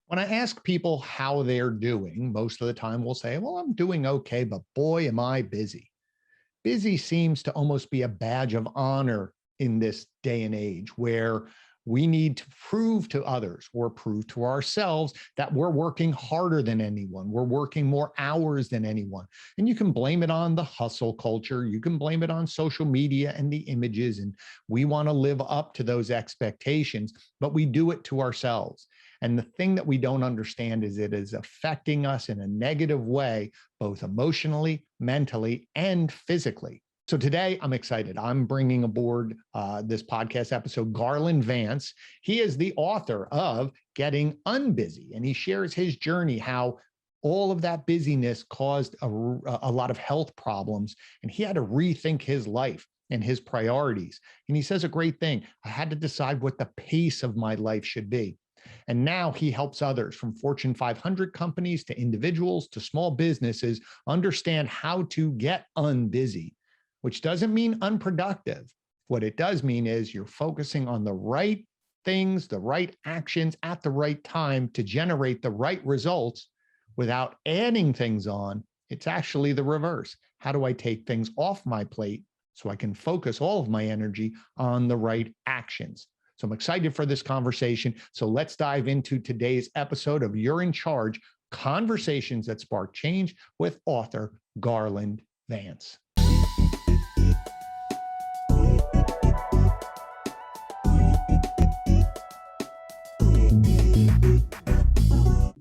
When I ask people how they're doing, most of the time we'll say, well, I'm doing okay, but boy, am I busy. Busy seems to almost be a badge of honor in this day and age where we need to prove to others or prove to ourselves that we're working harder than anyone. We're working more hours than anyone. And you can blame it on the hustle culture. You can blame it on social media and the images. And we want to live up to those expectations, but we do it to ourselves. And the thing that we don't understand is it is affecting us in a negative way, both emotionally, mentally, and physically. So today I'm excited. I'm bringing aboard this podcast episode, Garland Vance. He is the author of Getting Unbusy, and he shares his journey, how all of that busyness caused a lot of health problems, and he had to rethink his life and his priorities. And he says a great thing. I had to decide what the pace of my life should be. And now he helps others, from Fortune 500 companies to individuals to small businesses, understand how to get unbusy, which doesn't mean unproductive. What it does mean is you're focusing on the right things, the right actions at the right time to generate the right results without adding things on. It's actually the reverse. How do I take things off my plate so I can focus all of my energy on the right actions? So I'm excited for this conversation. So let's dive into today's episode of You're in Charge, Conversations That Spark Change with author Garland Vance.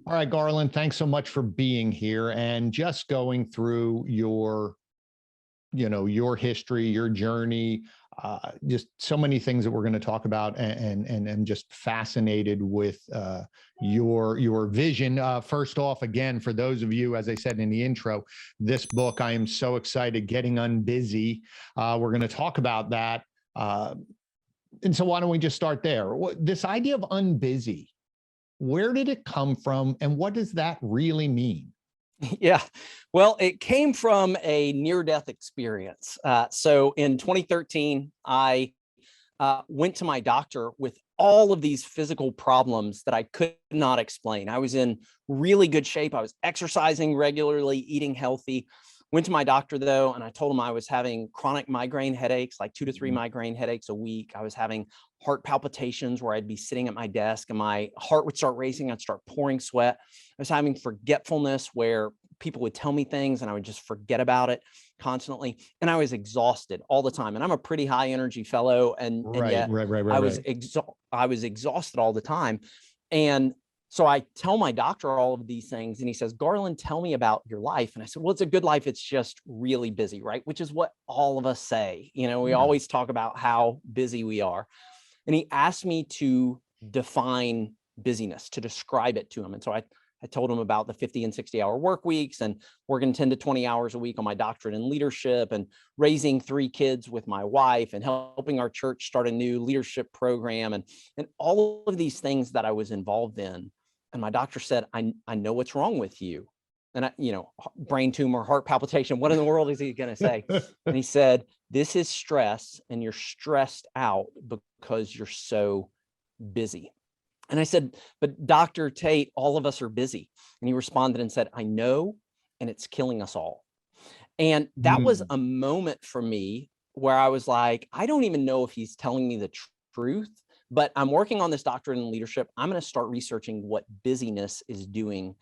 All right, Garland, thanks so much for being here and just going through your history, your journey, just so many things that we're going to talk about, and just fascinated with your vision. First off, again, for those of you, as I said in the intro, this book, I am so excited, Getting Unbusy. We're going to talk about that. And so why don't we just start there? This idea of unbusy, where did it come from, and what does that really mean? Yeah, well, it came from a near-death experience. So in 2013, I went to my doctor with all of these physical problems that I could not explain. I was in really good shape. I was exercising regularly, eating healthy. Went to my doctor though, and I told him I was having chronic migraine headaches, like 2 to 3 migraine headaches a week. I was having heart palpitations where I'd be sitting at my desk and my heart would start racing. I'd start pouring sweat. I was having forgetfulness where people would tell me things and I would just forget about it constantly. And I was exhausted all the time. And I'm a pretty high energy fellow. And yet I was exhausted all the time. And so I tell my doctor all of these things and he says, Garland, tell me about your life. And I said, well, it's a good life. It's just really busy, right? Which is what all of us say. We always talk about how busy we are. And he asked me to define busyness, to describe it to him. And so I told him about the 50 and 60-hour work weeks and working 10 to 20 hours a week on my doctorate in leadership and raising 3 kids with my wife and helping our church start a new leadership program and all of these things that I was involved in. And my doctor said, I know what's wrong with you. And brain tumor, heart palpitation, what in the world is he going to say? And he said, this is stress and you're stressed out because you're so busy. And I said, but Dr. Tate, all of us are busy. And he responded and said, I know, and it's killing us all. And that was a moment for me where I was like, I don't even know if he's telling me the truth, but I'm working on this doctorate in leadership. I'm going to start researching what busyness is doing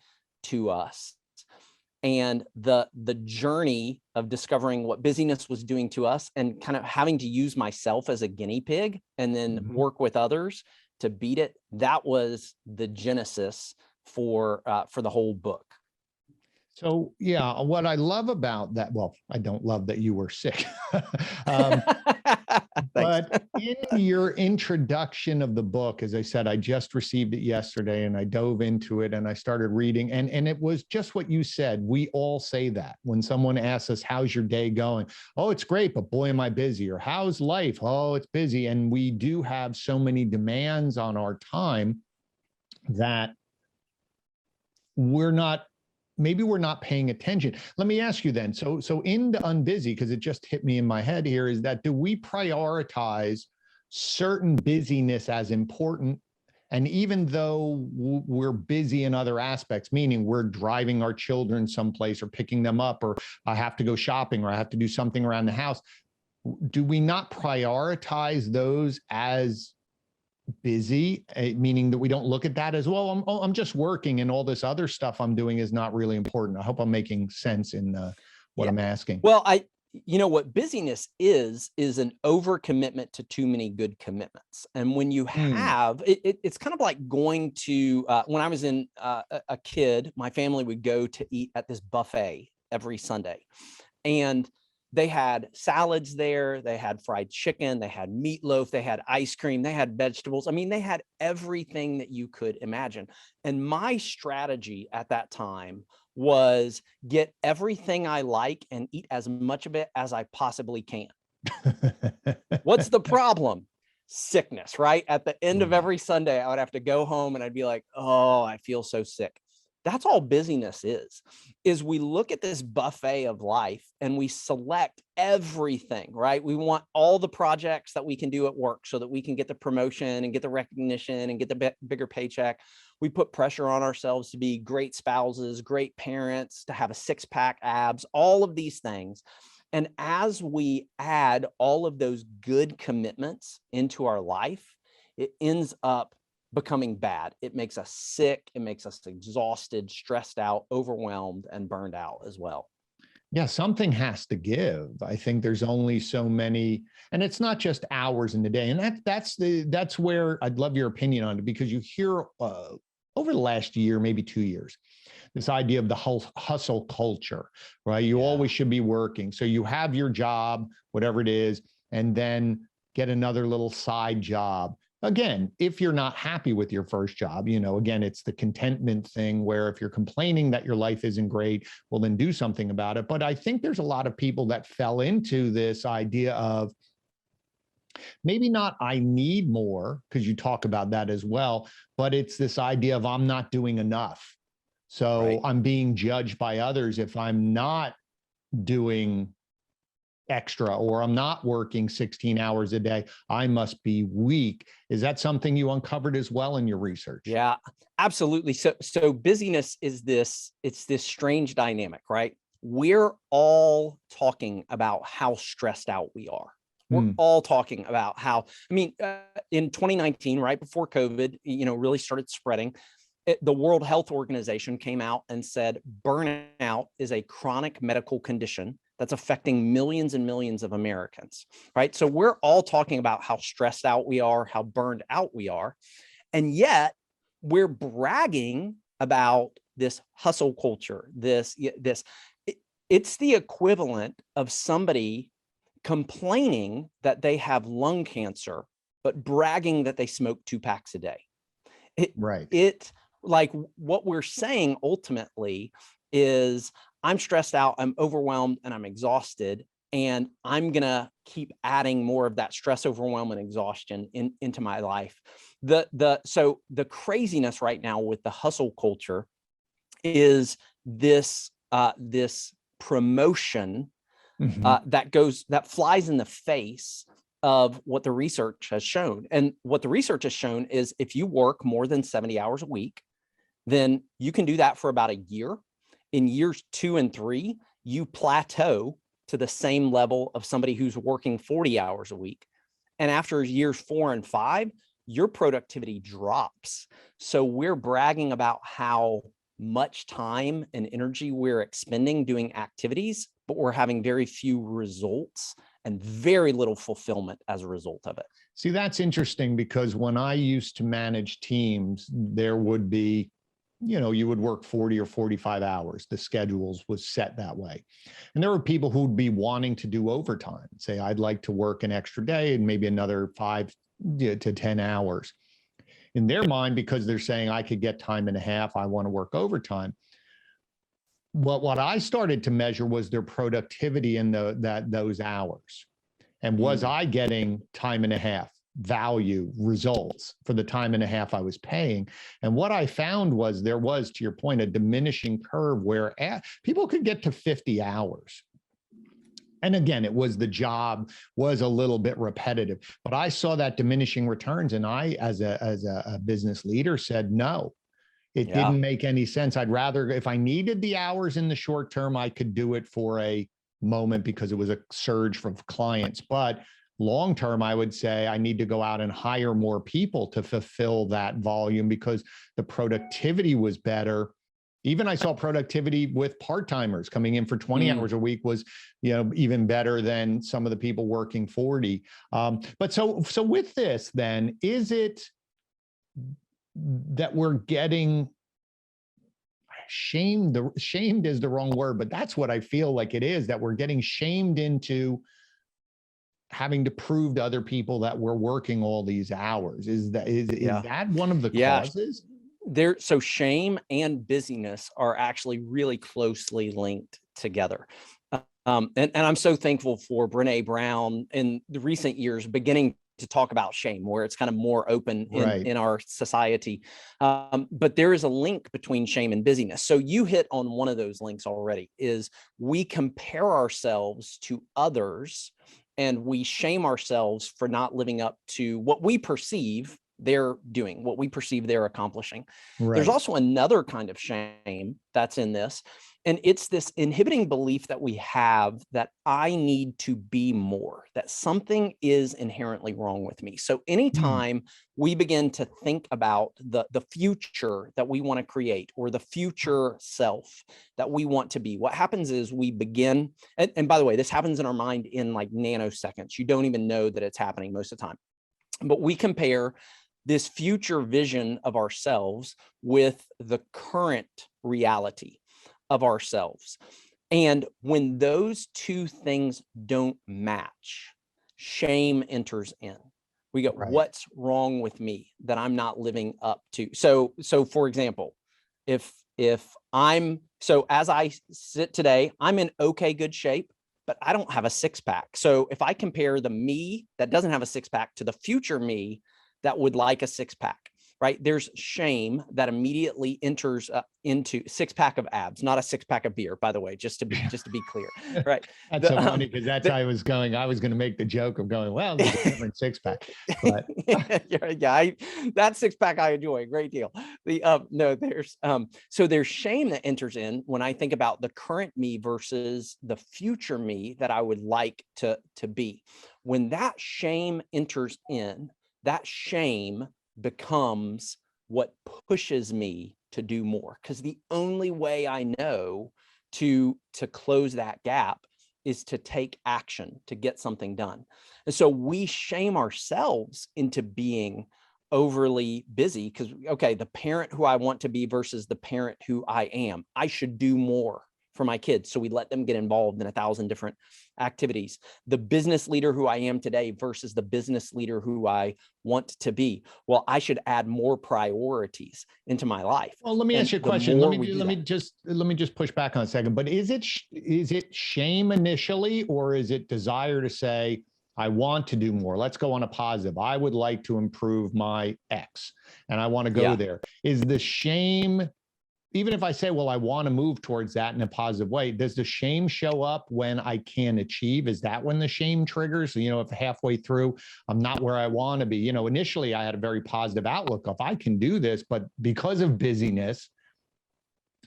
to us. And the journey of discovering what busyness was doing to us and kind of having to use myself as a guinea pig and then work with others to beat it. That was the genesis for the whole book. So, yeah, what I love about that, well, I don't love that you were sick, but in your introduction of the book, as I said, I just received it yesterday and I dove into it and I started reading and it was just what you said. We all say that when someone asks us, how's your day going? Oh, it's great, but boy, am I busy. Or how's life? Oh, it's busy. And we do have so many demands on our time that maybe we're not paying attention. Let me ask you then, so in the unbusy, because it just hit me in my head here, is that do we prioritize certain busyness as important And even though we're busy in other aspects, meaning we're driving our children someplace or picking them up, or I have to go shopping, or I have to do something around the house, do we not prioritize those as busy, meaning that we don't look at that as, well, I'm just working and all this other stuff I'm doing is not really important? I hope I'm making sense in what Yeah. I'm asking. Well, you know what busyness is an overcommitment to too many good commitments. And when you have it's kind of like going to when I was in a kid, my family would go to eat at this buffet every Sunday, and they had salads there, they had fried chicken, they had meatloaf, they had ice cream, they had vegetables. I mean, they had everything that you could imagine. And my strategy at that time was get everything I like and eat as much of it as I possibly can. What's the problem? Sickness, right? At the end of every Sunday, I would have to go home and I'd be like, oh, I feel so sick. That's all busyness is we look at this buffet of life and we select everything, right? We want all the projects that we can do at work so that we can get the promotion and get the recognition and get the bigger paycheck. We put pressure on ourselves to be great spouses, great parents, to have a six-pack abs, all of these things. And as we add all of those good commitments into our life, it ends up becoming bad. It makes us sick. It makes us exhausted, stressed out, overwhelmed, and burned out as well. Yeah, something has to give. I think there's only so many, and it's not just hours in the day. And that's where I'd love your opinion on it, because you hear over the last year, maybe 2 years, this idea of the whole hustle culture, right? You always should be working. So you have your job, whatever it is, and then get another little side job. Again, if you're not happy with your first job, again, it's the contentment thing, where if you're complaining that your life isn't great, well, then do something about it. But I think there's a lot of people that fell into this idea of maybe not I need more, because you talk about that as well, but it's this idea of I'm not doing enough. So Right. I'm being judged by others if I'm not doing extra, or I'm not working 16 hours a day. I must be weak. Is that something you uncovered as well in your research? Yeah, absolutely. So busyness is it's this strange dynamic, right? We're all talking about how stressed out we are. We're all talking about how, in 2019, right before COVID, really started spreading, the World Health Organization came out and said burnout is a chronic medical condition that's affecting millions and millions of Americans, right? So we're all talking about how stressed out we are, how burned out we are. And yet we're bragging about this hustle culture, it's the equivalent of somebody complaining that they have lung cancer, but bragging that they smoke 2 packs a day. It like what we're saying ultimately is I'm stressed out, I'm overwhelmed, and I'm exhausted. And I'm going to keep adding more of that stress, overwhelm, and exhaustion into my life. So the craziness right now with the hustle culture is this promotion that flies in the face of what the research has shown. And what the research has shown is if you work more than 70 hours a week, then you can do that for about a year. In years 2 and 3, you plateau to the same level of somebody who's working 40 hours a week. And after years 4 and 5, your productivity drops. So we're bragging about how much time and energy we're expending doing activities, but we're having very few results and very little fulfillment as a result of it. See, that's interesting, because when I used to manage teams, there would be, you would work 40 or 45 hours. The schedules was set that way. And there were people who'd be wanting to do overtime, say, I'd like to work an extra day and maybe another 5 to 10 hours. In their mind, because they're saying I could get time and a half, I want to work overtime. What I started to measure was their productivity in those hours. And was I getting time and a half value results for the time and a half I was paying? And what I found was there was, to your point, a diminishing curve where people could get to 50 hours And again, it was the job was a little bit repetitive, but I saw that diminishing returns. And I, as a business leader, said, no, it Yeah. didn't make any sense. I'd rather, if I needed the hours in the short term, I could do it for a moment because it was a surge from clients. But long term, I would say I need to go out and hire more people to fulfill that volume because the productivity was better. Even I saw productivity with part-timers coming in for 20 hours a week was, even better than some of the people working 40. But so with this, then, is it that we're getting shamed? Shamed is the wrong word, but that's what I feel like it is, that we're getting shamed into having to prove to other people that we're working all these hours. Is that one of the causes? So shame and busyness are actually really closely linked together. And I'm so thankful for Brene Brown in the recent years beginning to talk about shame, where it's kind of more open in our society. But there is a link between shame and busyness. So you hit on one of those links already, is we compare ourselves to others and we shame ourselves for not living up to what we perceive they're doing, what we perceive they're accomplishing. There's also another kind of shame that's in this, and it's this inhibiting belief that we have that I need to be more, that something is inherently wrong with me. So anytime we begin to think about the future that we want to create or the future self that we want to be, what happens is we begin, and by the way, this happens in our mind in like nanoseconds. You don't even know that it's happening most of the time, but we compare this future vision of ourselves with the current reality of ourselves. And when those two things don't match, shame enters in. We go, what's wrong with me that I'm not living up to? So for example, as I sit today, I'm in okay, good shape, but I don't have a six pack. So if I compare the me that doesn't have a six pack to the future me that would like a six pack, right? There's shame that immediately enters into six pack of abs, not a six pack of beer, by the way, just to be clear, right? That's so funny because that's how I was going. I was going to make the joke of going, well, there's a different six pack, but that six pack I enjoy a great deal. So there's shame that enters in when I think about the current me versus the future me that I would like to be. When that shame enters in, that shame becomes what pushes me to do more, because the only way I know to close that gap is to take action, to get something done. And so we shame ourselves into being overly busy because, okay, the parent who I want to be versus the parent who I am, I should do more for my kids. So we let them get involved in 1,000 different activities. The business leader who I am today versus the business leader who I want to be. Well, I should add more priorities into my life. Well, let me ask you a question. Let me just push back on a second. But is it shame initially, or is it desire to say, I want to do more? Let's go on a positive. I would like to improve my X and I want to go there. Is the shame, even if I say, well, I want to move towards that in a positive way, does the shame show up when I can achieve? Is that when the shame triggers? If halfway through I'm not where I want to be, initially I had a very positive outlook of I can do this, but because of busyness,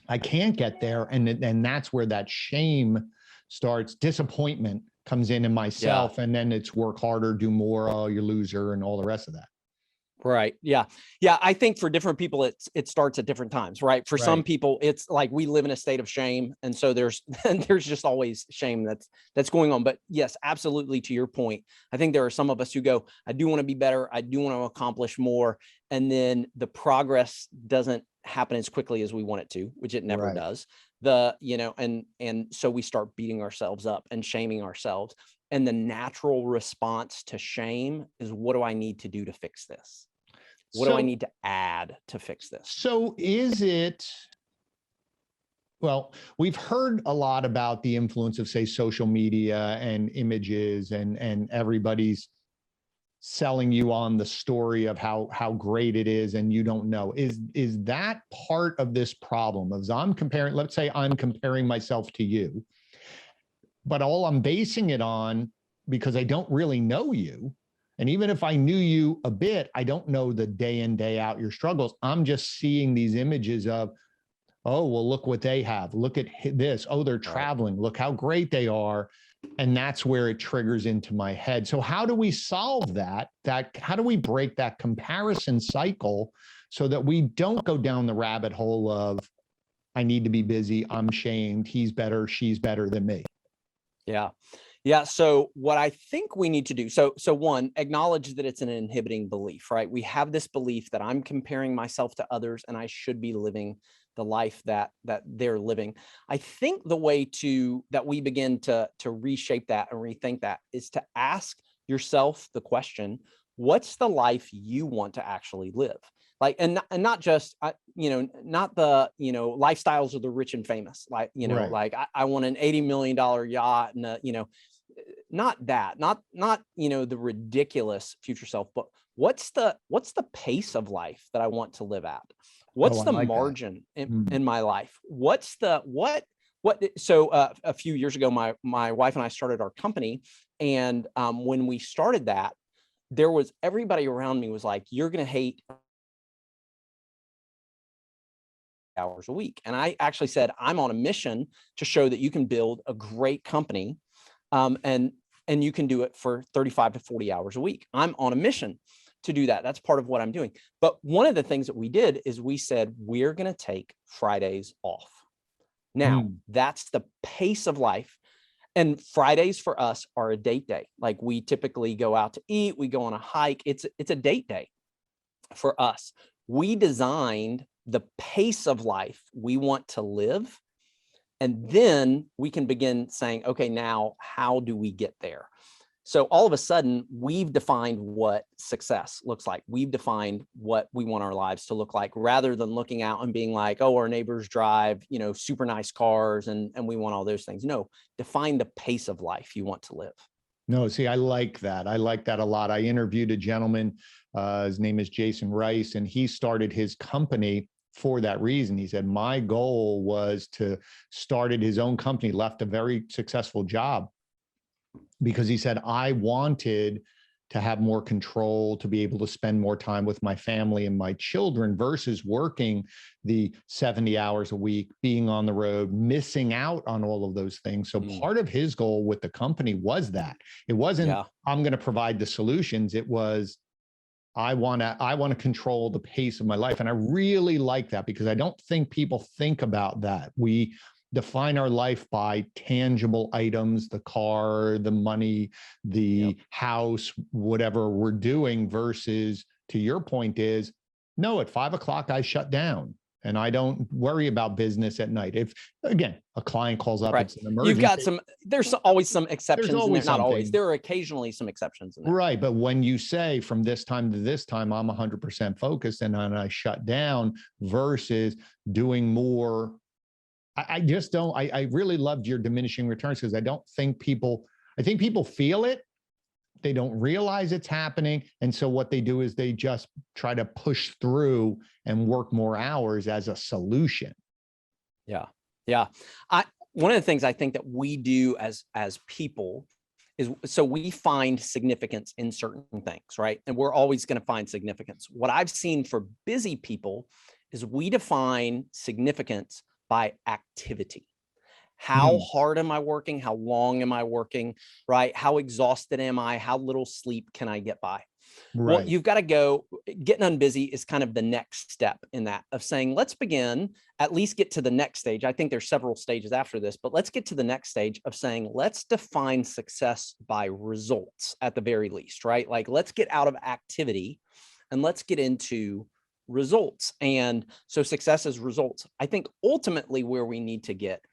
I can't get there. And that's where that shame starts. Disappointment comes in myself, and then it's work harder, do more, oh, you loser, and all the rest of that. Right. Yeah. I think for different people, it starts at different times, right? For some people, it's like we live in a state of shame. And so there's just always shame that's going on. But yes, absolutely. To your point, I think there are some of us who go, I do want to be better. I do want to accomplish more. And then the progress doesn't happen as quickly as we want it to, which it never does. And so we start beating ourselves up and shaming ourselves. And the natural response to shame is, what do I need to do to fix this? What do I need to add to fix this? So is it, well, we've heard a lot about the influence of, say, social media and images, and everybody's selling you on the story of how great it is, and you don't know. Is that part of this problem? As I'm comparing, let's say I'm comparing myself to you. but all I'm basing it on, because I don't really know you. And even if I knew you a bit, I don't know the day in, day out, your struggles. I'm just seeing these images of, oh, well, look what they have. Look at this. Oh, they're traveling. Look how great they are. And that's where it triggers into my head. So how do we solve that? How do we break that comparison cycle so that we don't go down the rabbit hole of, I need to be busy, I'm shamed, he's better, she's better than me? Yeah. Yeah. So what I think we need to do, so one, acknowledge that it's an inhibiting belief, right? We have this belief that I'm comparing myself to others and I should be living the life that they're living. I think the way that we begin to reshape that and rethink that is to ask yourself the question, what's the life you want to actually live? Like, and not just, not the, lifestyles of the rich and famous, like, Right. like I want an $80 million yacht and, not that, not, the ridiculous future self, but what's the pace of life that I want to live at? What's Oh, I the like that. margin in my life? What's the, so a few years ago, my wife and I started our company. And when we started that, there was everybody around me was like, you're going to hate hours a week. And I actually said, I'm on a mission to show that you can build a great company. And you can do it for 35 to 40 hours a week. I'm on a mission to do that. That's part of what I'm doing. But one of the things that we did is we said, we're going to take Fridays off. Now, that's the pace of life. And Fridays for us are a date day. Like, we typically go out to eat, we go on a hike. It's a date day for us. We designed the pace of life we want to live. And then we can begin saying, okay, now how do we get there? So all of a sudden, we've defined what success looks like. We've defined what we want our lives to look like, rather than looking out and being like, oh, our neighbors drive, super nice cars and we want all those things. No, define the pace of life you want to live. No, see, I like that. I like that a lot. I interviewed a gentleman, his name is Jason Rice, and he started his company for that reason. He said, my goal was to started his own company, left a very successful job, because he said, I wanted to have more control, to be able to spend more time with my family and my children versus working the 70 hours a week, being on the road, missing out on all of those things. So part of his goal with the company was that. It wasn't, I'm going to provide the solutions. It was, I want to control the pace of my life. And I really like that, because I don't think people think about that. We define our life by tangible items, the car, the money, the house, whatever we're doing, versus, to your point, is, no, at 5 o'clock, I shut down and I don't worry about business at night. If, again, a client calls up, it's an emergency. You've got there's always some exceptions in there. Not always. There are occasionally some exceptions in there. Right. But when you say from this time to this time, I'm 100% focused and I shut down, versus doing more, I just don't, I really loved your diminishing returns, because I think people feel it. They don't realize it's happening. And so what they do is they just try to push through and work more hours as a solution. Yeah. Yeah. One of the things I think that we do as people is, so we find significance in certain things, right? And we're always going to find significance. What I've seen for busy people is we define significance by activity. How hard am I working? How long am I working? Right? How exhausted am I? How little sleep can I get by? Right. Well, you've got to go, getting unbusy is kind of the next step in that, of saying, let's begin, at least get to the next stage. I think there's several stages after this, but let's get to the next stage of saying, let's define success by results at the very least, right? Like, let's get out of activity and let's get into results. And so success is results. I think ultimately where we need to get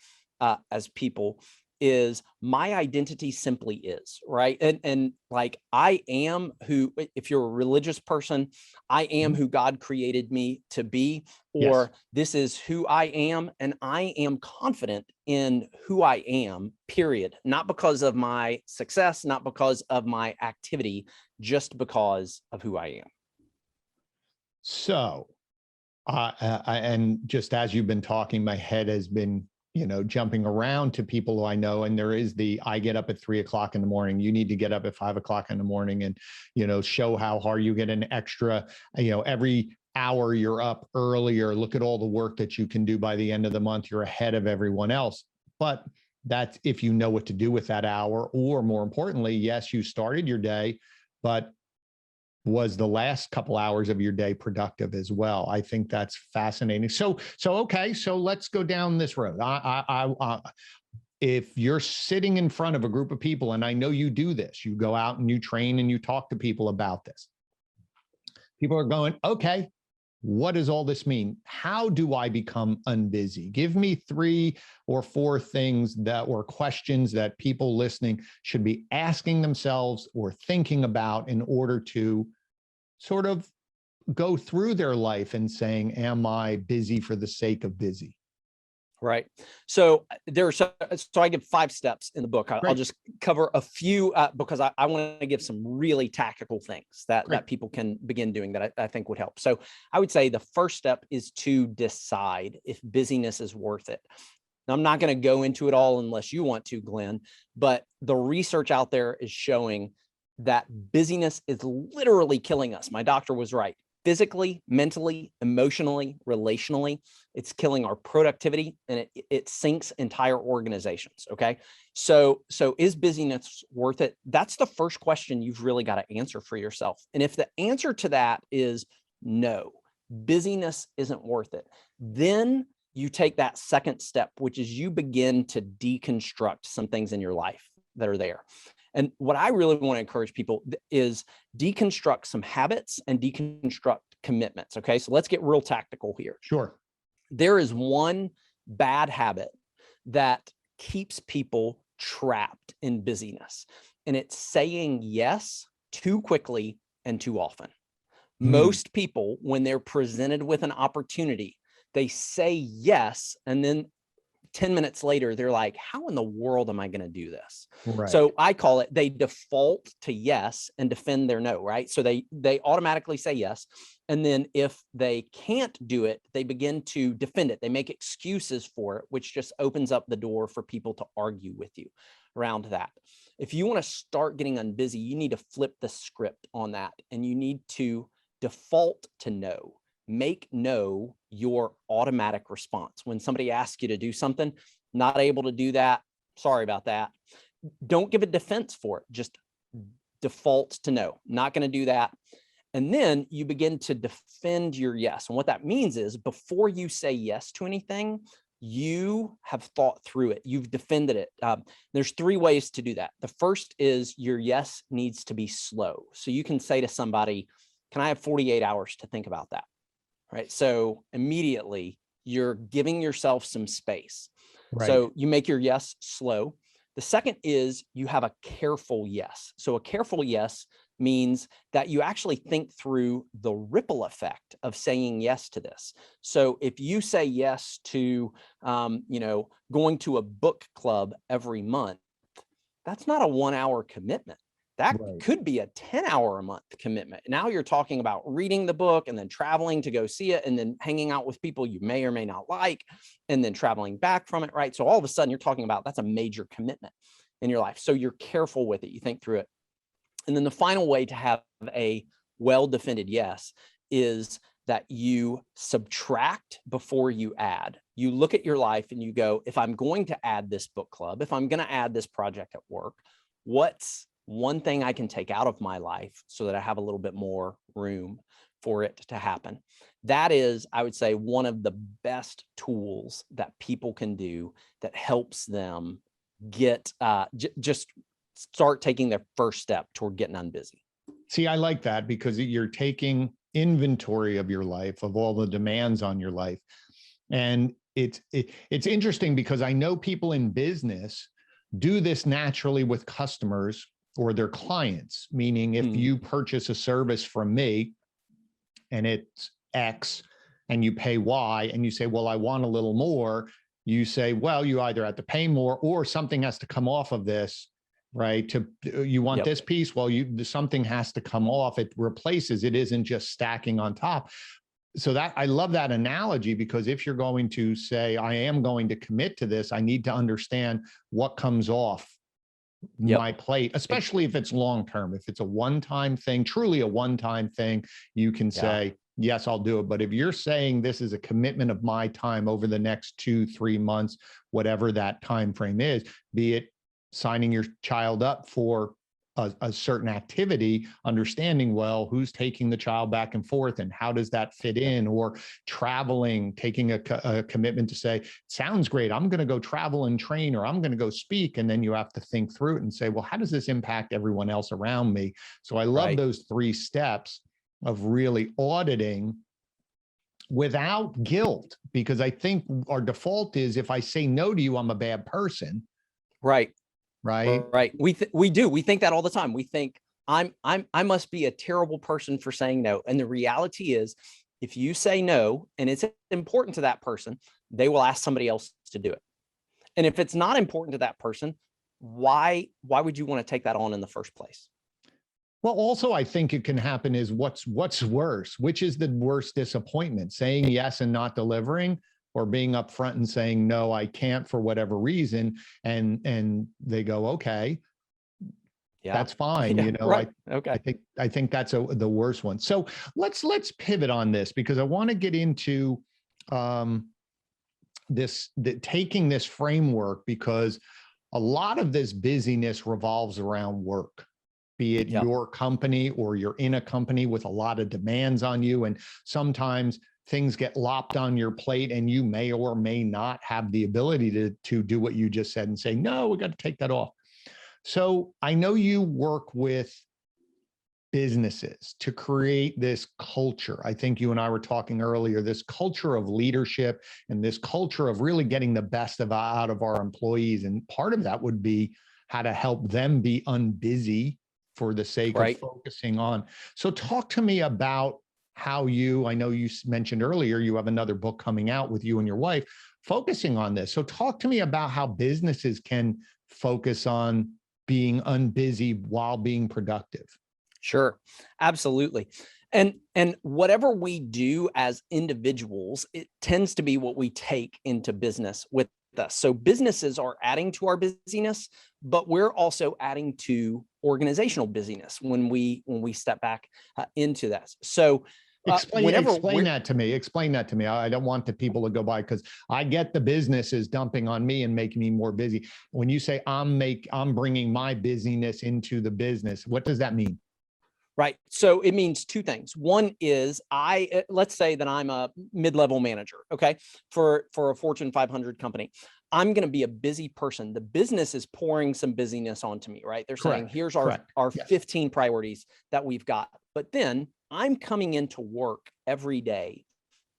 as people is, my identity simply is, right? And like, I am who, if you're a religious person, I am who God created me to be, or this is who I am. And I am confident in who I am, period. Not because of my success, not because of my activity, just because of who I am. So, and just as you've been talking, my head has been, jumping around to people who I know. And there is I get up at 3 o'clock in the morning. You need to get up at 5 o'clock in the morning and, show how hard you get an extra, every hour you're up earlier. Look at all the work that you can do by the end of the month. You're ahead of everyone else. But that's if you know what to do with that hour, or more importantly, yes, you started your day, but was the last couple hours of your day productive as well? I think that's fascinating. Okay, so let's go down this road. If you're sitting in front of a group of people, and I know you do this, you go out and you train and you talk to people about this. People are going, okay, what does all this mean? How do I become unbusy? Give me 3 or 4 things or questions that people listening should be asking themselves or thinking about in order to sort of go through their life and saying, am I busy for the sake of busy? Right. So so I give 5 steps in the book. I'll just cover a few because I want to give some really tactical things that people can begin doing that I think would help. So I would say the first step is to decide if busyness is worth it. Now, I'm not going to go into it all unless you want to, Glenn, but the research out there is showing that busyness is literally killing us. My doctor was right. Physically, mentally, emotionally, relationally, it's killing our productivity, and it sinks entire organizations. Okay. So is busyness worth it? That's the first question you've really got to answer for yourself. And if the answer to that is no, busyness isn't worth it, then you take that second step, which is you begin to deconstruct some things in your life that are there. And what I really want to encourage people is deconstruct some habits and deconstruct commitments. Okay. So let's get real tactical here. Sure. There is one bad habit that keeps people trapped in busyness, and it's saying yes too quickly and too often. Most people, when they're presented with an opportunity, they say yes, and then 10 minutes later, they're like, how in the world am I going to do this? Right. So I call it, they default to yes and defend their no, right? So they automatically say yes. And then if they can't do it, they begin to defend it. They make excuses for it, which just opens up the door for people to argue with you around that. If you want to start getting unbusy, you need to flip the script on that, and you need to default to no. Make no your automatic response. When somebody asks you to do something, not able to do that, sorry about that. Don't give a defense for it. Just default to no, not going to do that. And then you begin to defend your yes. And what that means is before you say yes to anything, you have thought through it. You've defended it. There's 3 ways to do that. The first is your yes needs to be slow. So you can say to somebody, can I have 48 hours to think about that? Right. So immediately you're giving yourself some space. Right. So you make your yes slow. The second is you have a careful yes. So a careful yes means that you actually think through the ripple effect of saying yes to this. So if you say yes to, going to a book club every month, that's not a 1-hour commitment. That could be a 10-hour a month commitment. Now you're talking about reading the book and then traveling to go see it and then hanging out with people you may or may not like and then traveling back from it, right? So all of a sudden you're talking about that's a major commitment in your life. So you're careful with it. You think through it. And then the final way to have a well-defended yes is that you subtract before you add. You look at your life and you go, if I'm going to add this book club, if I'm going to add this project at work, what's one thing I can take out of my life so that I have a little bit more room for it to happen? That is, I would say, one of the best tools that people can do that helps them get just start taking their first step toward getting unbusy. See, I like that because you're taking inventory of your life, of all the demands on your life. And it's interesting because I know people in business do this naturally with customers or their clients, meaning if you purchase a service from me and it's X and you pay Y and you say, well, I want a little more, you say, well, you either have to pay more or something has to come off of this, right? You want this piece? Well, something has to come off. It replaces, it isn't just stacking on top. so that I love that analogy, because if you're going to say, I am going to commit to this, I need to understand what comes off Yep. my plate, especially if it's long term. If it's a one-time thing, truly a one-time thing, you can Yeah. say, yes, I'll do it. But if you're saying this is a commitment of my time over the next 2-3 months, whatever that time frame is, be it signing your child up for a certain activity, understanding, well, who's taking the child back and forth and how does that fit in, or traveling, taking a commitment to say, sounds great, I'm going to go travel and train, or I'm going to go speak. And then you have to think through it and say, well, how does this impact everyone else around me? So I love those 3 steps of really auditing without guilt, because I think our default is, if I say no to you, I'm a bad person. Right. Right. Right. We think that all the time. We think I must be a terrible person for saying no. And the reality is, if you say no and it's important to that person, they will ask somebody else to do it. And if it's not important to that person, why would you want to take that on in the first place? Well, also, I think it can happen is what's worse, which is the worst disappointment, saying yes and not delivering, or being upfront and saying, no, I can't for whatever reason. And they go, okay, Yeah, that's fine. yeah, You know, right. Okay. I think that's the worst one. So let's pivot on this, because I want to get into taking this framework, because a lot of this busyness revolves around work, be it your company or you're in a company with a lot of demands on you. And sometimes things get lopped on your plate and you may or may not have the ability to do what you just said and say, no, we got to take that off. So I know you work with businesses to create this culture. I think you and I were talking earlier, this culture of leadership and this culture of really getting the best out of our employees. And part of that would be how to help them be unbusy for the sake of focusing on. So talk to me about how I know you mentioned earlier, you have another book coming out with you and your wife focusing on this. So talk to me about how businesses can focus on being unbusy while being productive. Sure, absolutely. And whatever we do as individuals, it tends to be what we take into business with us. So businesses are adding to our busyness, but we're also adding to organizational busyness when we step back into that. So explain that to me. Explain that to me. I don't want the people to go by, because I get the business is dumping on me and making me more busy. When you say I'm bringing my busyness into the business, what does that mean? Right. So it means 2 things. One is let's say that I'm a mid-level manager, okay, for a Fortune 500 company. I'm going to be a busy person. The business is pouring some busyness onto me, right? They're saying, here's our 15 priorities that we've got. But then I'm coming into work every day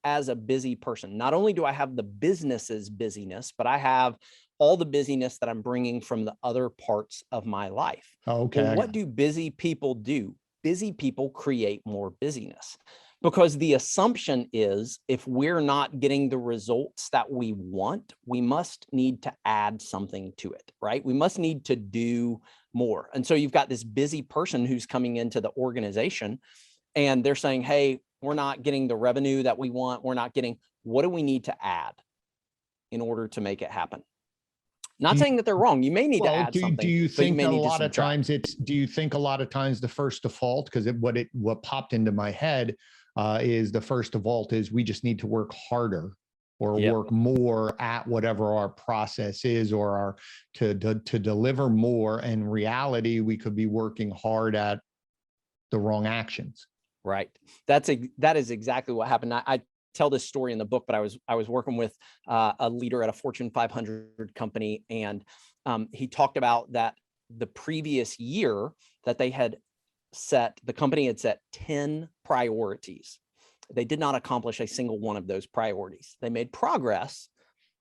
as a busy person. Not only do I have the business's busyness, but I have all the busyness that I'm bringing from the other parts of my life. Okay. Well, what do busy people do? Busy people create more busyness, because the assumption is if we're not getting the results that we want, we must need to add something to it, right? We must need to do more. And so you've got this busy person who's coming into the organization and they're saying, hey, we're not getting the revenue that we want. What do we need to add in order to make it happen? Not saying that they're wrong. You may need to add something. Do you think that a lot of times the first default, because what popped into my head is the first default is we just need to work harder or work more at whatever our process is, or to deliver more. In reality, we could be working hard at the wrong actions. Right. That is exactly what happened. I tell this story in the book, but I was working with a leader at a Fortune 500 company, and he talked about that the previous year that the company had set 10 priorities. They did not accomplish a single one of those priorities. They made progress,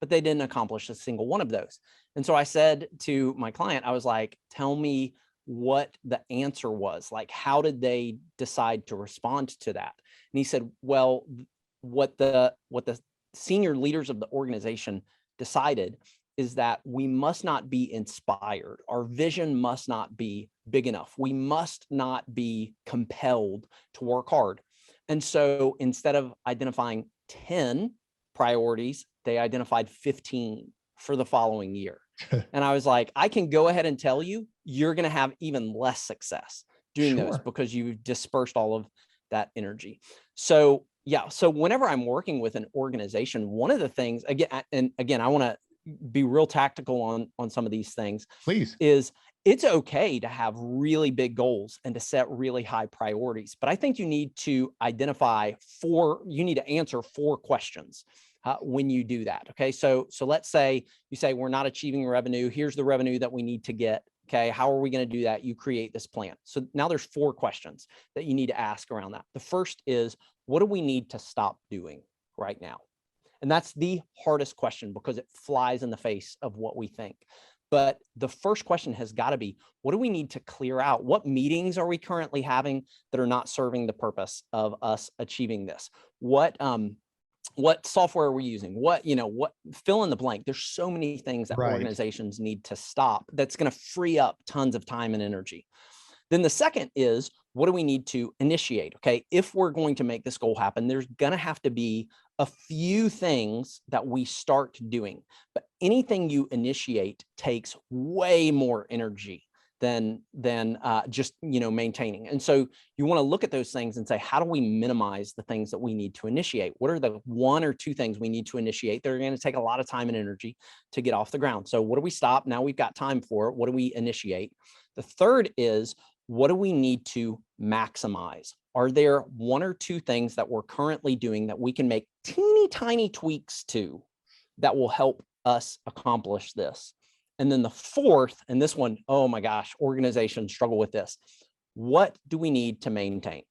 but they didn't accomplish a single one of those. And so I said to my client, I was like, tell me what the answer was. Like, how did they decide to respond to that? And he said, well, what the senior leaders of the organization decided is that we must not be inspired. Our vision must not be big enough. We must not be compelled to work hard. And so instead of identifying 10 priorities, they identified 15 for the following year. And I was like, I can go ahead and tell you, you're going to have even less success doing those Sure. because you've dispersed all of that energy. So yeah, so whenever I'm working with an organization, one of the things, again, I want to be real tactical on some of these things, Please. is it's okay to have really big goals and to set really high priorities, but I think you need to you need to answer 4 questions when you do that. Okay. So let's say you say we're not achieving revenue. Here's the revenue that we need to get. Okay. How are we going to do that? You create this plan. So now there's 4 questions that you need to ask around that. The first is, what do we need to stop doing right now? And that's the hardest question because it flies in the face of what we think. But the first question has got to be, what do we need to clear out? What meetings are we currently having that are not serving the purpose of us achieving this? What software are we using? What fill in the blank. There's so many things that Right. organizations need to stop that's going to free up tons of time and energy. Then the second is, what do we need to initiate? Okay. If we're going to make this goal happen, there's going to have to be a few things that we start doing, but anything you initiate takes way more energy than just maintaining. And so you want to look at those things and say, how do we minimize the things that we need to initiate? What are the 1 or 2 things we need to initiate that are going to take a lot of time and energy to get off the ground? So what do we stop? Now we've got time for it. What do we initiate? The third is, what do we need to maximize? Are there 1 or 2 things that we're currently doing that we can make teeny tiny tweaks to that will help us accomplish this? And then the fourth, and this one, oh my gosh, organizations struggle with this. What do we need to maintain?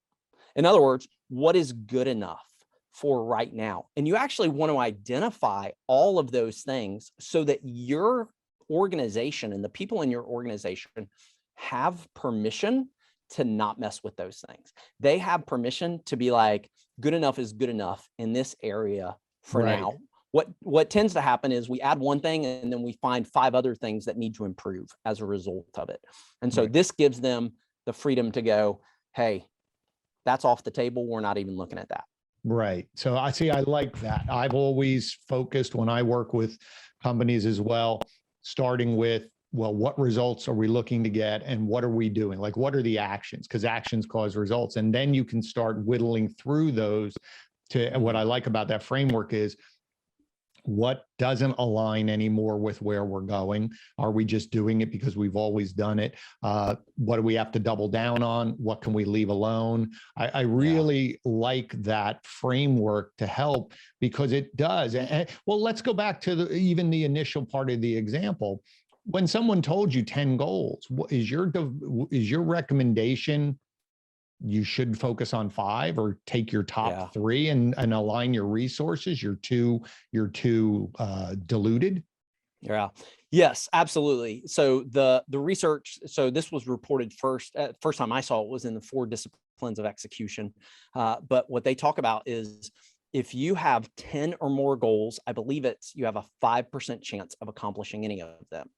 In other words, what is good enough for right now? And you actually want to identify all of those things so that your organization and the people in your organization have permission to not mess with those things. They have permission to be like, good enough is good enough in this area for Right. now. What tends to happen is we add one thing and then we find 5 other things that need to improve as a result of it. And so Right. this gives them the freedom to go, hey, that's off the table. We're not even looking at that. Right. So I like that. I've always focused when I work with companies as well, starting with, well, what results are we looking to get and what are we doing? Like, what are the actions? Because actions cause results. And then you can start whittling through those to, and what I like about that framework is, what doesn't align anymore with where we're going? Are we just doing it because we've always done it? What do we have to double down on? What can we leave alone? I really like that framework to help because it does. Well, let's go back to even the initial part of the example. When someone told you 10 goals, what is your recommendation? You should focus on 5 or take your top 3 and align your resources. You're too diluted. Yeah. Yes, absolutely. So the research, so this was reported first time I saw it was in the 4 disciplines of execution. But what they talk about is if you have 10 or more goals, I believe you have a 5% chance of accomplishing any of them.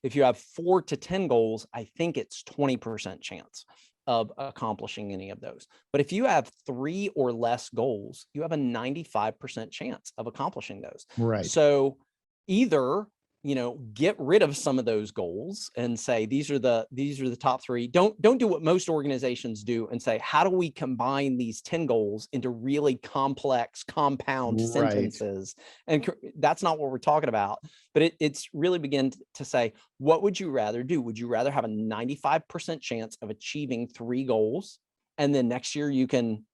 If you have 4 to 10 goals, I think it's 20% chance of accomplishing any of those. But if you have 3 or less goals, you have a 95% chance of accomplishing those. Right. So either, get rid of some of those goals and say, these are the top 3. Don't do what most organizations do and say, how do we combine these 10 goals into really complex compound sentences? And that's not what we're talking about, but it's really begin to say, what would you rather do? Would you rather have a 95% chance of achieving 3 goals? And then next year you can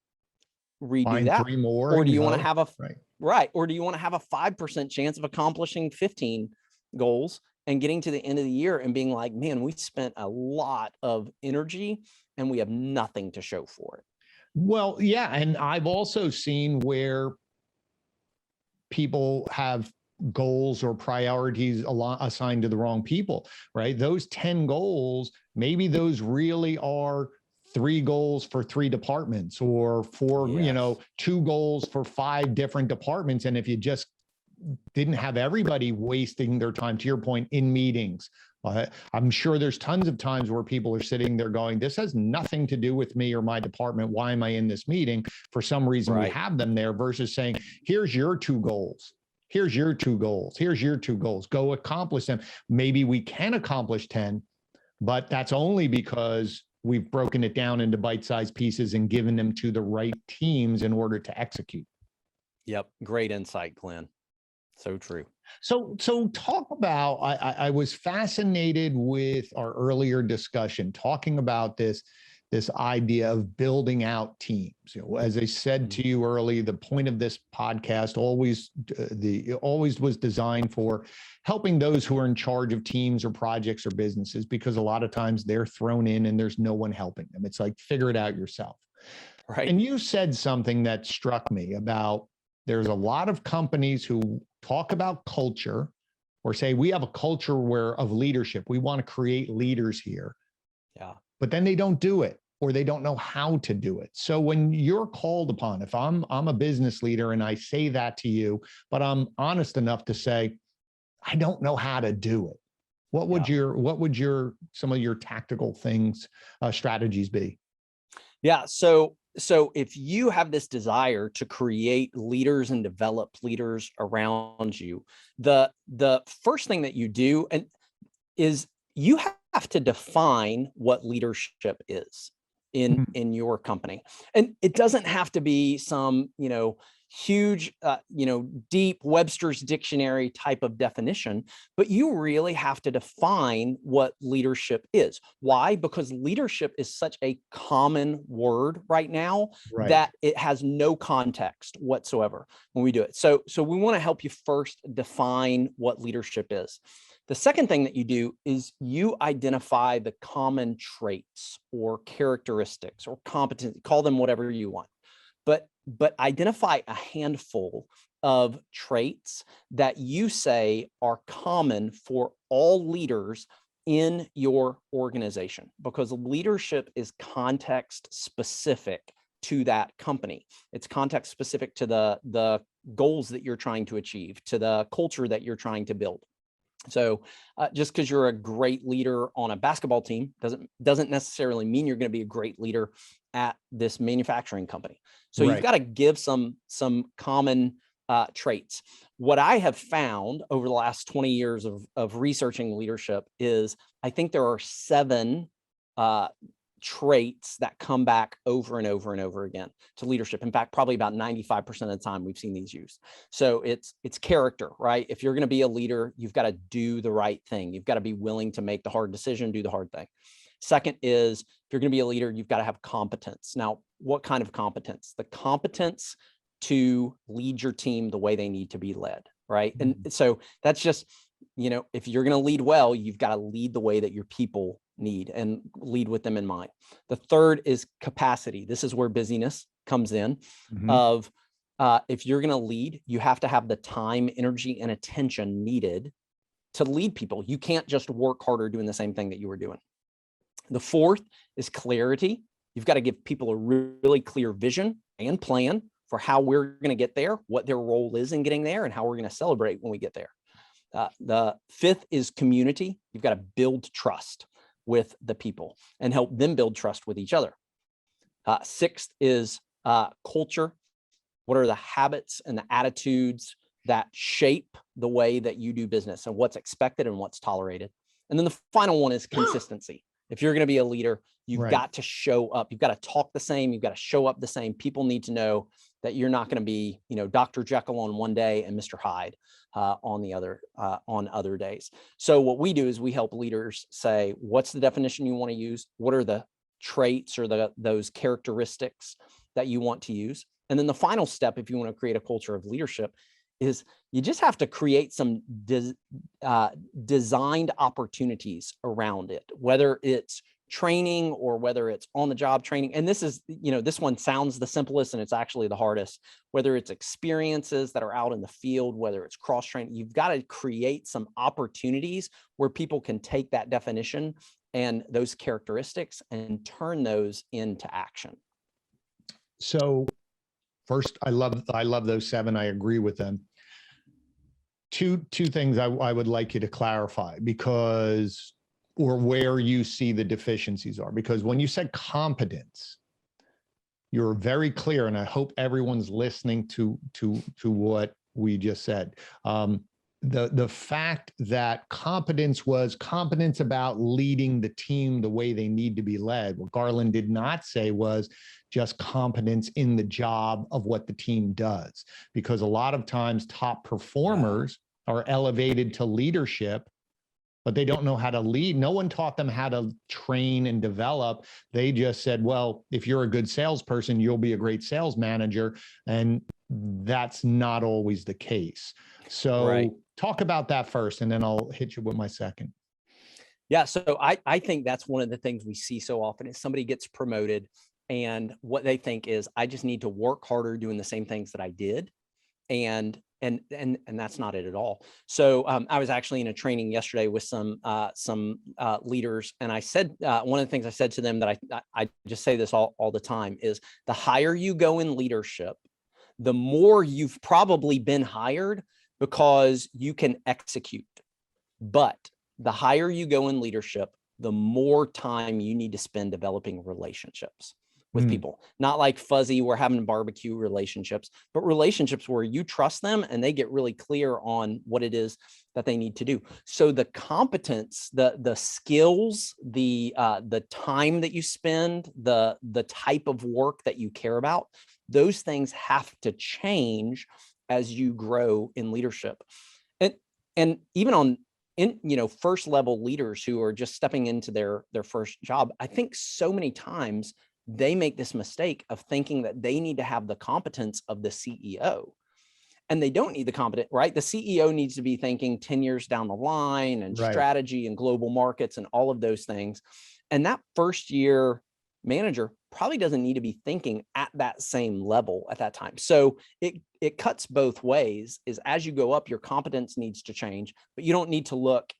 redo Find that. 3 more. Or do you want to have or do you want to have a 5% chance of accomplishing 15 goals and getting to the end of the year and being like, man, we spent a lot of energy and we have nothing to show for it? Well, yeah. And I've also seen where people have goals or priorities assigned to the wrong people, right? Those 10 goals, maybe those really are 3 goals for 3 departments or 4, 2 goals for 5 different departments. And if you just didn't have everybody wasting their time, to your point, in meetings. I'm sure there's tons of times where people are sitting there going, this has nothing to do with me or my department. Why am I in this meeting? For some reason, we have them there, versus saying, here's your 2 goals. Here's your 2 goals. Here's your 2 goals. Go accomplish them. Maybe we can accomplish 10, but that's only because we've broken it down into bite-sized pieces and given them to the right teams in order to execute. Yep. Great insight, Glenn. So true. So talk about, I was fascinated with our earlier discussion, talking about this idea of building out teams. As I said to you early, the point of this podcast always was designed for helping those who are in charge of teams or projects or businesses, because a lot of times they're thrown in and there's no one helping them. It's like, figure it out yourself. Right. And you said something that struck me about, there's a lot of companies who talk about culture, or say, we have a culture of leadership. We want to create leaders here. Yeah. But then they don't do it, or they don't know how to do it. So when you're called upon, if I'm a business leader and I say that to you, but I'm honest enough to say, I don't know how to do it, what would some of your tactical things, strategies be? Yeah. So if you have this desire to create leaders and develop leaders around you, the first thing that you do is you have to define what leadership is in your company. And it doesn't have to be some, huge, deep Webster's dictionary type of definition, but you really have to define what leadership is. Why? Because leadership is such a common word right now that it has no context whatsoever when we do it. So we want to help you first define what leadership is. The second thing that you do is you identify the common traits or characteristics or competency, call them whatever you want. But identify a handful of traits that you say are common for all leaders in your organization, because leadership is context specific to that company. It's context specific to the goals that you're trying to achieve, to the culture that you're trying to build. So just because you're a great leader on a basketball team doesn't necessarily mean you're going to be a great leader at this manufacturing company. So you've got to give some common traits. What I have found over the last 20 years of researching leadership is, I think there are 7 traits that come back over and over and over again to leadership. In fact, probably about 95% of the time we've seen these used. So it's character, right? If you're going to be a leader, you've got to do the right thing. You've got to be willing to make the hard decision, do the hard thing. Second is, if you're going to be a leader, you've got to have competence. Now, what kind of competence? The competence to lead your team the way they need to be led, right? And so that's just, if you're going to lead well, you've got to lead the way that your people need and lead with them in mind. The third is capacity. This is where busyness comes in. If you're going to lead, you have to have the time, energy, and attention needed to lead people. You can't just work harder doing the same thing that you were doing. The fourth is clarity. You've got to give people a really clear vision and plan for how we're going to get there, what their role is in getting there, and how we're going to celebrate when we get there. The fifth is community. You've got to build trust with the people and help them build trust with each other. Sixth is culture. What are the habits and the attitudes that shape the way that you do business, and what's expected and what's tolerated? And then the final one is consistency. If you're going to be a leader, you've got to show up. You've got to talk the same. You've got to show up the same. People need to know that you're not going to be, Dr. Jekyll on one day and Mr. Hyde on other days. So what we do is we help leaders say, what's the definition you want to use? What are the traits or those characteristics that you want to use? And then the final step, if you want to create a culture of leadership, is you just have to create some designed opportunities around it, whether it's training or whether it's on the job training. And this is, this one sounds the simplest and it's actually the hardest, whether it's experiences that are out in the field, whether it's cross training. You've got to create some opportunities where people can take that definition and those characteristics and turn those into action. So first, I love those 7. I agree with them. two things I would like you to clarify, because, or where you see the deficiencies are, because when you said competence, you're very clear, and I hope everyone's listening to what we just said. The fact that competence was competence about leading the team the way they need to be led. What Garland did not say was just competence in the job of what the team does, because a lot of times top performers are elevated to leadership, but they don't know how to lead. No one taught them how to train and develop. They just said, well, if you're a good salesperson, you'll be a great sales manager. And that's not always the case. So talk about that first, and then I'll hit you with my second. Yeah, so I think that's one of the things we see so often is somebody gets promoted and what they think is, I just need to work harder doing the same things that I did. And that's not it at all. So I was actually in a training yesterday with some leaders, and I said one of the things I said to them that I just say this all the time is, the higher you go in leadership, the more you've probably been hired because you can execute. But the higher you go in leadership, the more time you need to spend developing relationships with people. Not like fuzzy, we're having barbecue relationships, but relationships where you trust them and they get really clear on what it is that they need to do. So the competence, the skills, the time that you spend, the type of work that you care about, those things have to change as you grow in leadership. And even on first level leaders who are just stepping into their first job, I think so many times they make this mistake of thinking that they need to have the competence of the CEO, and they don't need the competence, right? The CEO needs to be thinking 10 years down the line, and strategy and global markets and all of those things. And that first year manager probably doesn't need to be thinking at that same level at that time. So it cuts both ways, is as you go up, your competence needs to change, but you don't need to look,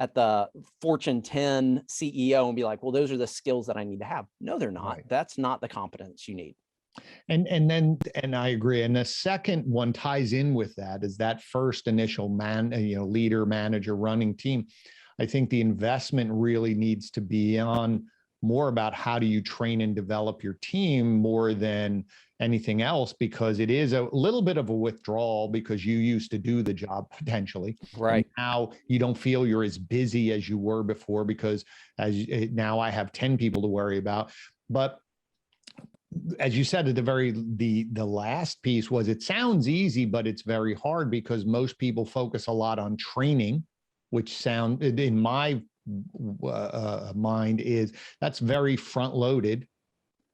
at the Fortune 10 CEO and be like, well, those are the skills that I need to have. No, they're not. That's not the competence you need. And I agree. And the second one ties in with that, is that first initial leader, manager, running team. I think the investment really needs to be on more about how do you train and develop your team more than anything else, because it is a little bit of a withdrawal, because you used to do the job potentially. Right. And now you don't feel you're as busy as you were before, because now I have 10 people to worry about. But as you said at the last piece was, it sounds easy, but it's very hard, because most people focus a lot on training, which in my mind is that's very front loaded,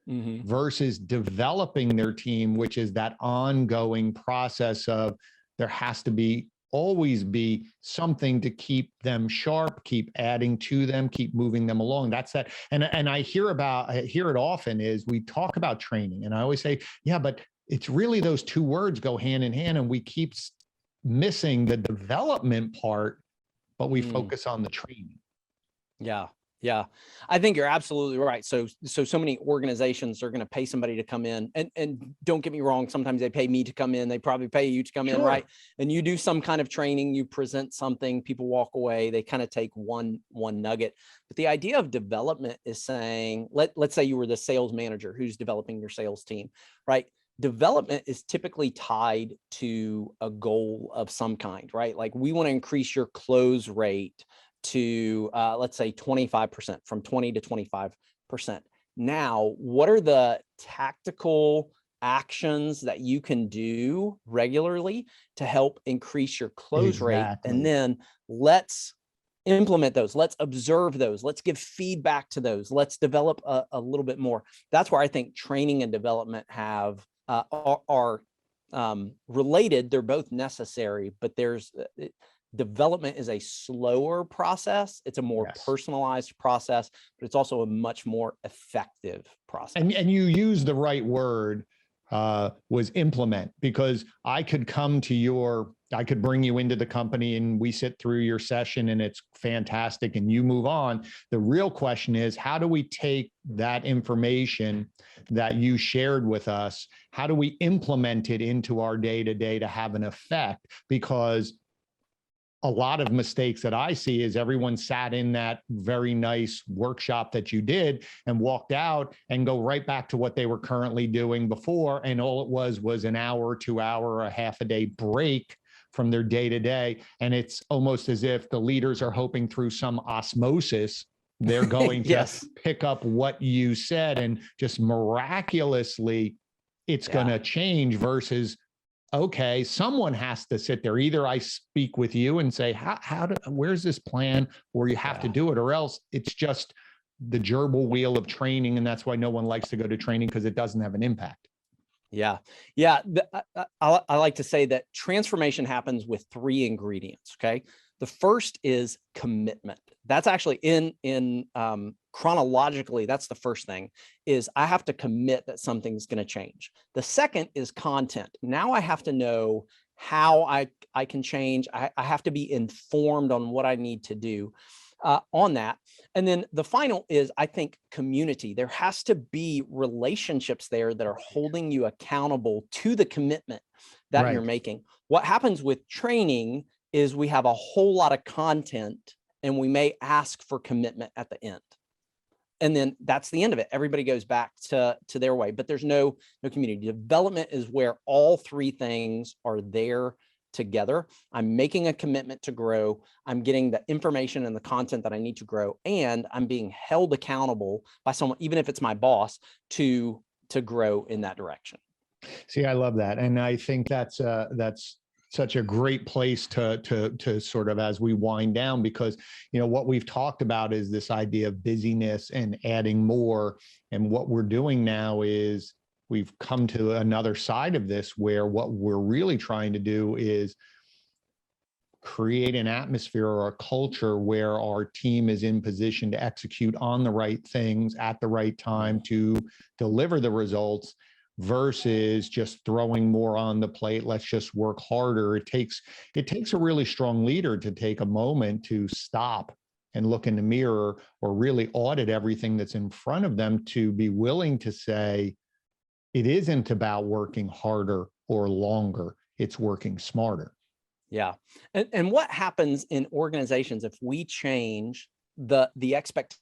versus developing their team, which is that ongoing process of there has to always be something to keep them sharp, keep adding to them, keep moving them along. That's that. And I hear it often, is we talk about training, and I always say, yeah, but it's really those two words go hand in hand, and we keep missing the development part, but we focus on the training. Yeah. Yeah, I think you're absolutely right. So many organizations are going to pay somebody to come in, and don't get me wrong, sometimes they pay me to come in, they probably pay you to come in, right? And you do some kind of training, you present something, people walk away, they kind of take one nugget. But the idea of development is saying, let's say you were the sales manager who's developing your sales team, right? Development is typically tied to a goal of some kind, right? Like, we want to increase your close rate to let's say 25%, from 20 to 25%. Now, what are the tactical actions that you can do regularly to help increase your close rate? And then let's implement those. Let's observe those. Let's give feedback to those. Let's develop a little bit more. That's where I think training and development are related. They're both necessary, but development is a slower process. It's a more personalized process, but it's also a much more effective process. And you use the right word, was implement, because I could bring you into the company and we sit through your session and it's fantastic and you move on. The real question is, how do we take that information that you shared with us? How do we implement it into our day-to-day to have an effect? Because a lot of mistakes that I see is everyone sat in that very nice workshop that you did and walked out and go right back to what they were currently doing before. And all it was an hour, 2 hour, or a half a day break from their day to day. And it's almost as if the leaders are hoping through some osmosis, they're going to Yes. pick up what you said and just miraculously it's going to change versus, okay, someone has to sit there. Either I speak with you and say, where's this plan, or you have to do it, or else it's just the gerbil wheel of training. And that's why no one likes to go to training, because it doesn't have an impact. Yeah. I like to say that transformation happens with 3 ingredients. Okay. The first is commitment. That's actually in chronologically, that's the first thing, is I have to commit that something's going to change. The second is content. Now I have to know how I can change. I have to be informed on what I need to do on that. And then the final is, I think, community. There has to be relationships there that are holding you accountable to the commitment that you're making. What happens with training is we have a whole lot of content and we may ask for commitment at the end. And then that's the end of it. Everybody goes back to their way, but there's no community. Development is where all 3 things are there together. I'm making a commitment to grow. I'm getting the information and the content that I need to grow, and I'm being held accountable by someone, even if it's my boss, to grow in that direction. See, I love that. And I think that's such a great place to sort of, as we wind down, because, you know, what we've talked about is this idea of busyness and adding more. And what we're doing now is we've come to another side of this, where what we're really trying to do is create an atmosphere or a culture where our team is in position to execute on the right things at the right time to deliver the results, versus just throwing more on the plate. Let's just work harder. It takes a really strong leader to take a moment to stop and look in the mirror, or really audit everything that's in front of them, to be willing to say, it isn't about working harder or longer, it's working smarter. Yeah. And what happens in organizations if we change the expectation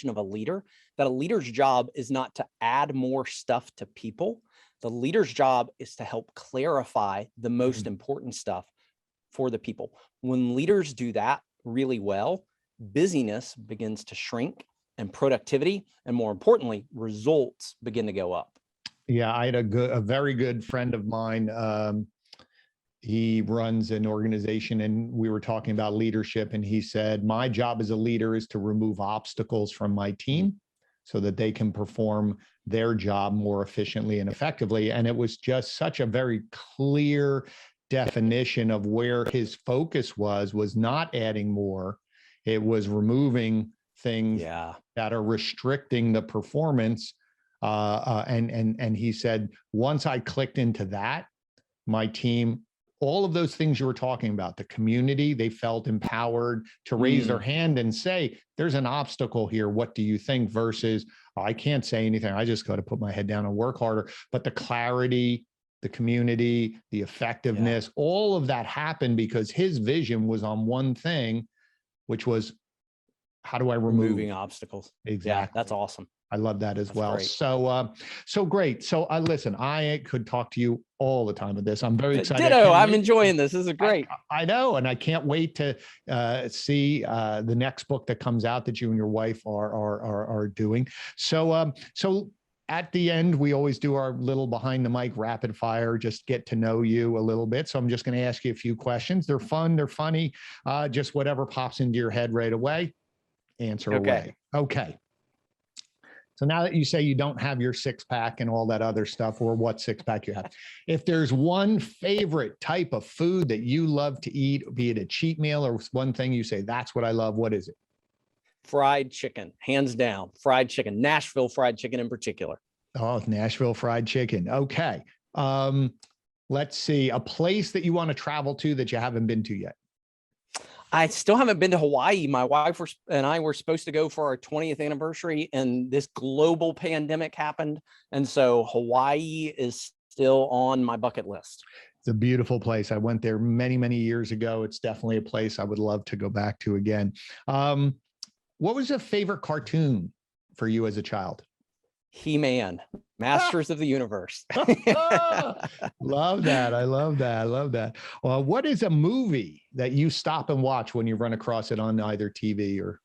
of a leader, that a leader's job is not to add more stuff to people. The leader's job is to help clarify the most important stuff for the people. When leaders do that really well, busyness begins to shrink, and productivity, and more importantly, results begin to go up. Yeah, I had a very good friend of mine. He runs an organization, and we were talking about leadership, and he said, my job as a leader is to remove obstacles from my team so that they can perform their job more efficiently and effectively. And it was just such a very clear definition of where his focus was not adding more. It was removing things that are restricting the performance. And he said, once I clicked into that, my team, all of those things you were talking about, the community, they felt empowered to raise their hand and say, there's an obstacle here. What do you think? Versus, oh, I can't say anything. I just got to put my head down and work harder. But the clarity, the community, the effectiveness, all of that happened because his vision was on one thing, which was, how do I removing obstacles? Exactly. Yeah, that's awesome. I love that as That's well. Great. So great. So listen, I could talk to you all the time with this. I'm very excited. Ditto. I'm enjoying this. This is great. I know. And I can't wait to see the next book that comes out that you and your wife are doing. So at the end, we always do our little behind the mic rapid fire, just get to know you a little bit. So I'm just going to ask you a few questions. They're fun. They're funny. Just whatever pops into your head right away, answer away. Okay. So now that you say you don't have your 6-pack and all that other stuff, or what 6-pack you have, if there's one favorite type of food that you love to eat, be it a cheat meal or one thing you say, that's what I love, what is it? Fried chicken, hands down. Fried chicken, Nashville fried chicken in particular. Oh, Nashville fried chicken. Okay. Let's see, a place that you want to travel to that you haven't been to yet. I still haven't been to Hawaii. My wife and I were supposed to go for our 20th anniversary, and this global pandemic happened. And so Hawaii is still on my bucket list. It's a beautiful place. I went there many, many years ago. It's definitely a place I would love to go back to again. What was a favorite cartoon for you as a child? He-Man, Masters of the Universe. Love that. I love that. I love that. Well, what is a movie that you stop and watch when you run across it on either TV or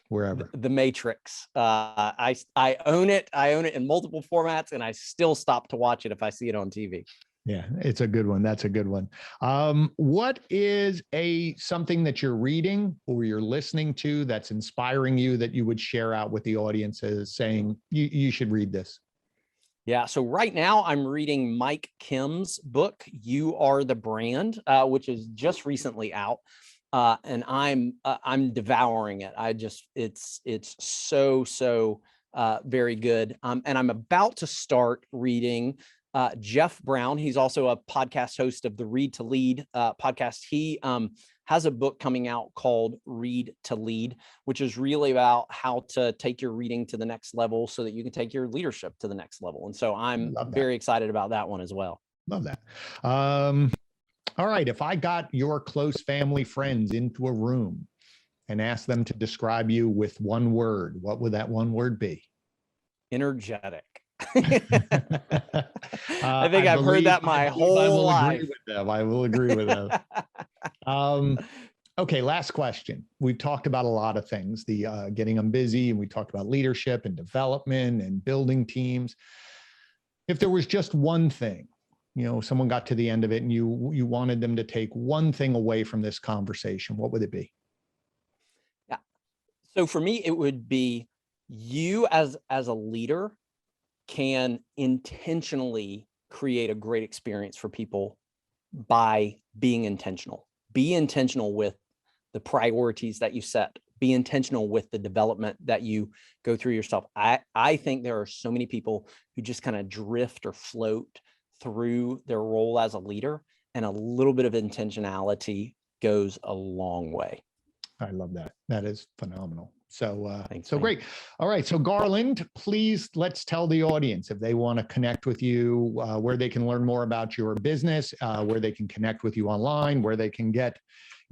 wherever? The Matrix. I own it. I own it in multiple formats, and I still stop to watch it if I see it on TV. Yeah, it's a good one. That's a good one. What is something that you're reading or you're listening to that's inspiring you that you would share out with the audiences saying you should read this? Yeah. So right now I'm reading Mike Kim's book, You Are the Brand, which is just recently out. And I'm devouring it. It's so very good. And I'm about to start reading Jeff Brown. He's also a podcast host of the Read to Lead podcast. He has a book coming out called Read to Lead, which is really about how to take your reading to the next level so that you can take your leadership to the next level. And so I'm very excited about that one as well. Love that. All right. If I got your close family friends into a room and asked them to describe you with one word, what would that one word be? Energetic. I think I've heard that my whole life. I will agree with them. Okay, last question. We've talked about a lot of things, the getting them busy, and we talked about leadership and development and building teams. If there was just one thing, someone got to the end of it and you wanted them to take one thing away from this conversation, what would it be? Yeah. So for me, it would be you as a leader can intentionally create a great experience for people by being intentional. Be intentional with the priorities that you set. Be intentional with the development that you go through yourself. I think there are so many people who just kind of drift or float through their role as a leader, and a little bit of intentionality goes a long way. I love that. That is phenomenal. So, Thanks, so man. great. All right. So Garland, please let's tell the audience if they want to connect with you, where they can learn more about your business, where they can connect with you online, where they can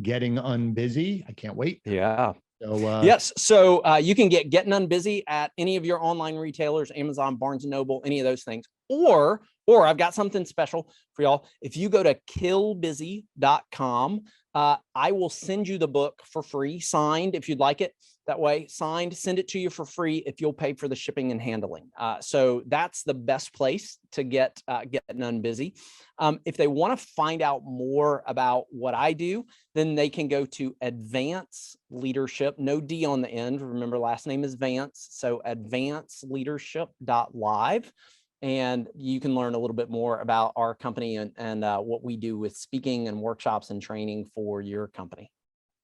getting unbusy. I can't wait. Yeah. So, yes. So you can get Getting Unbusy at any of your online retailers, Amazon, Barnes & Noble, any of those things. Or I've got something special for y'all. If you go to killbusy.com, I will send you the book for free, signed if you'd like it. That way, signed, send it to you for free if you'll pay for the shipping and handling. So that's the best place to get Getting Unbusy. If they want to find out more about what I do, then they can go to Advance Leadership, no D on the end. Remember, last name is Vance. So advanceleadership.live. And you can learn a little bit more about our company and what we do with speaking and workshops and training for your company.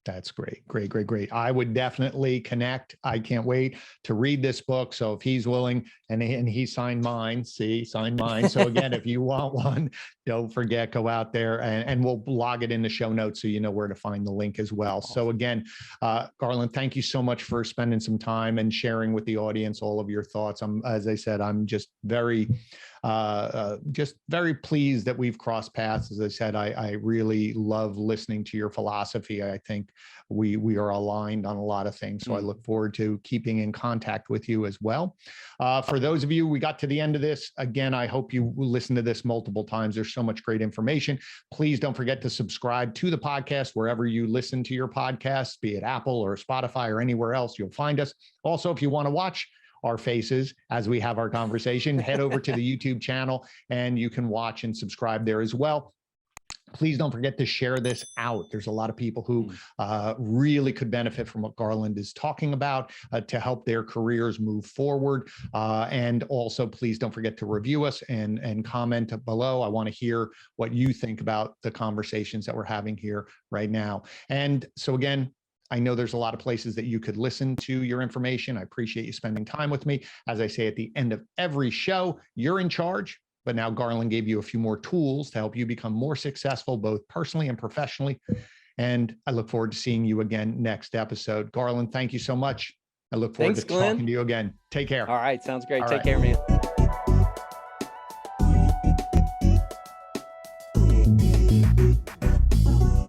That's great. Great. I would definitely connect. I can't wait to read this book. So if he's willing, and he signed mine, signed mine. So again, if you want one, don't forget, go out there and we'll log it in the show notes so you know where to find the link as well. So again, Garland, thank you so much for spending some time and sharing with the audience all of your thoughts. As I said, I'm just very pleased that we've crossed paths. As I said, I really love listening to your philosophy. I think we are aligned on a lot of things. So I look forward to keeping in contact with you as well. For those of you, we got to the end of this. Again, I hope you listen to this multiple times. There's so much great information. Please don't forget to subscribe to the podcast wherever you listen to your podcasts, be it Apple or Spotify or anywhere else, you'll find us. Also, if you want to watch our faces as we have our conversation, head over to the YouTube channel and you can watch and subscribe there as well. Please don't forget to share this out. There's a lot of people who really could benefit from what Garland is talking about to help their careers move forward. And also, please don't forget to review us and comment below. I want to hear what you think about the conversations that we're having here right now. And so again, I know there's a lot of places that you could listen to your information. I appreciate you spending time with me. As I say at the end of every show, you're in charge. But now Garland gave you a few more tools to help you become more successful, both personally and professionally. And I look forward to seeing you again next episode. Garland, thank you so much. I look forward to talking to you again. Take care. All right. Sounds great. Take care, man.